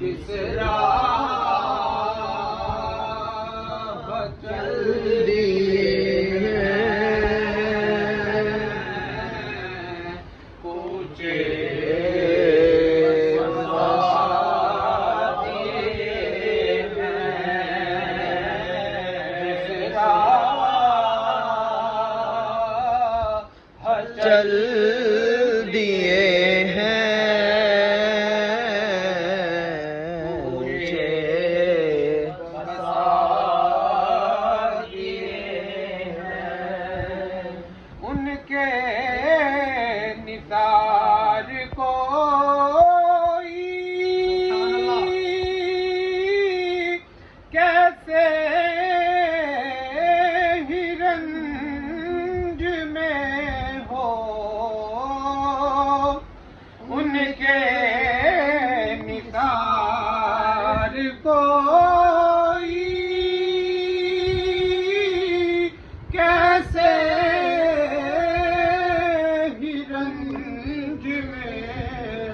کس راہ چل دیے ہیں، کوچے وفا دیے ہیں، کس راہ چل دیے ہیں، ان کے نثار کوئی کیسے ہی رنج میں ہو، ان کے نثار کوئی کیسے ہی رنج میں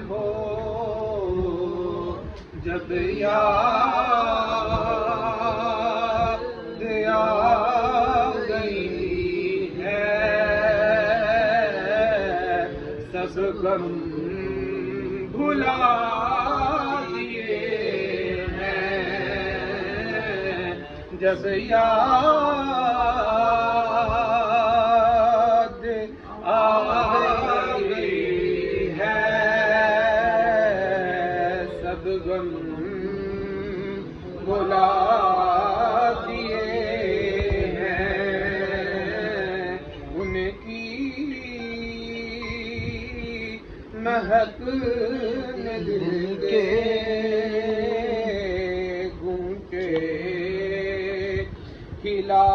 ہو، جب یاد آ گئی ہے سب غم بھلا دیے ہیں، جب یاد آ گئی ہے سب غم بھلا دیے ہیں، ان کی مہک نے دل کے گونجے کھلا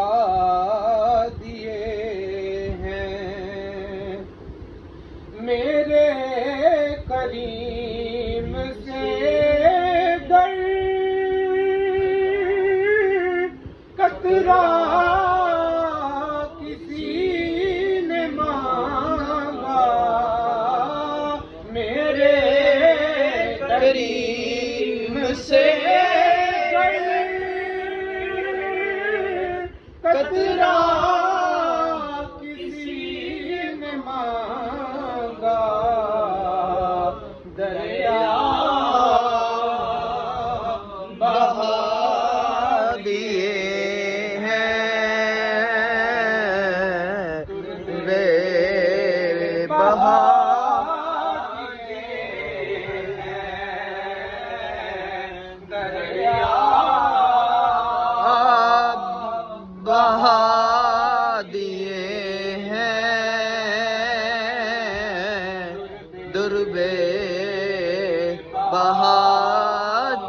دیے ہیں، میرے کریم سے گر قطرہ کسی نے مانگا، میرے کریم سے قطرہ کسی نے مانگا، دریا بہا دیے ہیں، بے بہا بہا دیے ہیں، دربے بہا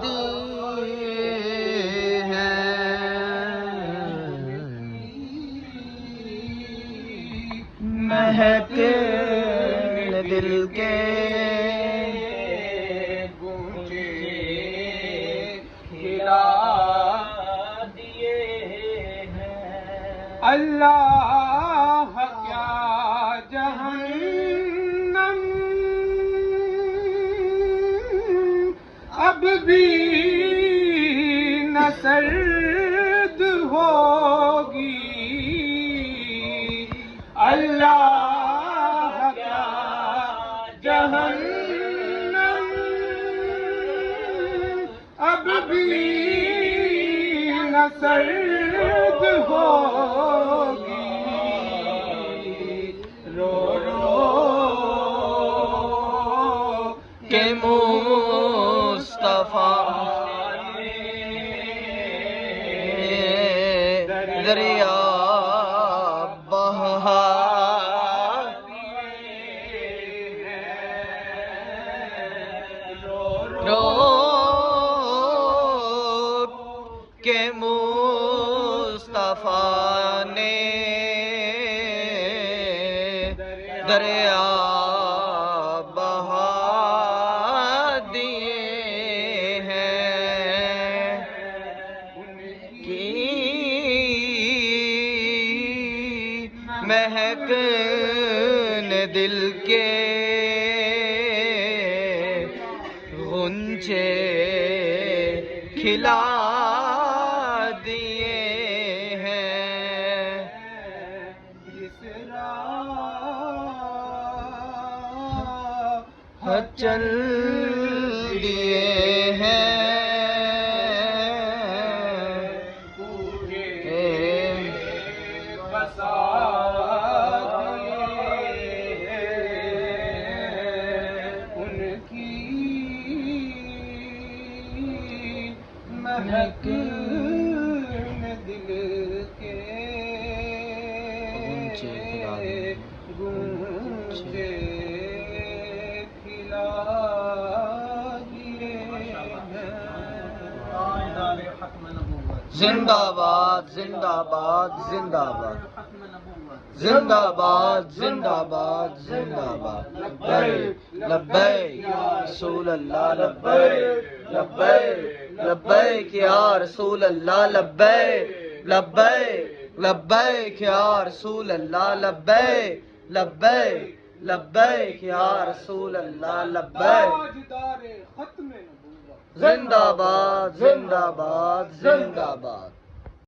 دیے ہیں، مہک دل کے گونجے کھلا دیے ہیں، اللہ کیا جہنم اب بھی نہ سرد ہوگی، اللہ کیا جہنم اب بھی نہ سرد ہوگی، رو رو کہ مصطفیٰ دریا بہا رو کہ مصطفیٰ نے دریا بہا دیے ہیں، ان کی مہک نے دل کے غنچے کھلا دیے ہیں، جس راہ چل دیے ہیں، بسا دیے ان کی مہک میں دل کے گونجے کھلا دیے ہیں۔ زندہ باد زندہ باد زندہ باد زندہ باد زندہ باد زندہ باد لبیک لبیک یا رسول اللہ لبیک لبیک لبیک یا رسول اللہ لبیک لبیک لبیک یا رسول اللہ لبیک لبیک لبیک یا رسول اللہ لبیک تاجدار ختم نبوت زندہ باد زندہ باد زندہ باد